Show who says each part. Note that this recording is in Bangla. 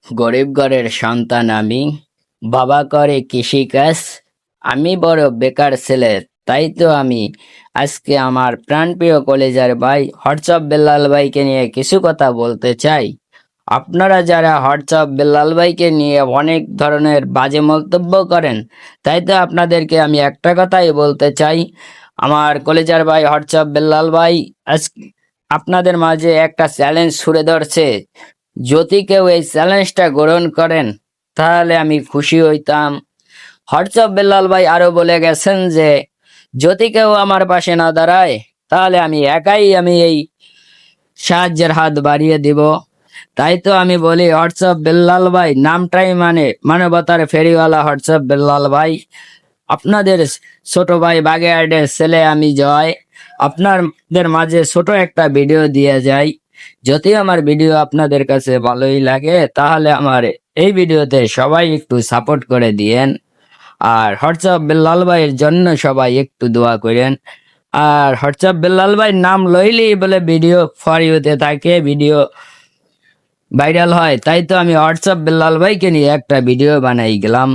Speaker 1: গরিব ঘরের সন্তান আমি, বাবা করে কৃষিকাজ, আমি বড় বেকার ছেলে। তাই তো আমি আজকে আমার প্রাণপ্রিয় কলেজার ভাই হোয়াটসঅ্যাপ বেলাল ভাইকে নিয়ে কিছু কথা বলতে চাই। আপনারা যারা হোয়াটসঅ্যাপ বেলাল ভাইকে নিয়ে অনেক ধরনের বাজে মন্তব্য করেন, তাই তো আপনাদেরকে আমি একটা কথাই বলতে চাই। আমার কলেজার ভাই হোয়াটসঅ্যাপ বেলাল ভাই আজ আপনাদের মাঝে একটা চ্যালেঞ্জ ছুড়ে ধরছে। যদি কেউ এই চ্যালেঞ্জটা গ্রহণ করেন তাহলে আমি খুশি হইতাম। হোয়াটসঅ্যাপ বেলাল ভাই আরো বলে গেছেন যে যদি কেউ আমার পাশে না দাঁড়ায় তাহলে আমি একাই এই সাহায্যের হাত বাড়িয়ে দিব। তাই তো আমি বলি হোয়াটসঅ্যাপ বেলাল ভাই নামটাই মানে মানবতার ফেরিওয়ালা। হোয়াটসঅ্যাপ বেলাল ভাই, আপনাদের ছোট ভাই বাগেরহাটের ছেলে আমি জয় আপনাদের মাঝে ছোট একটা ভিডিও দিয়ে যাই। যদি আমার ভিডিও আপনাদের কাছে ভালোই লাগে তাহলে আমার এই ভিডিওতে সবাই একটু সাপোর্ট করে দিয়েন। আর হোয়াটসঅ্যাপ বেলাল ভাইয়ের জন্য সবাই একটু দোয়া করেন। আর হোয়াটসঅ্যাপ বেলাল ভাইয়ের নাম লইলেই বলে ভিডিও ফর ইউতে থাকে, ভিডিও ভাইরাল হয়। তাই তো আমি হোয়াটসঅ্যাপ বেলাল ভাইকে নিয়ে একটা ভিডিও বানাই গেলাম।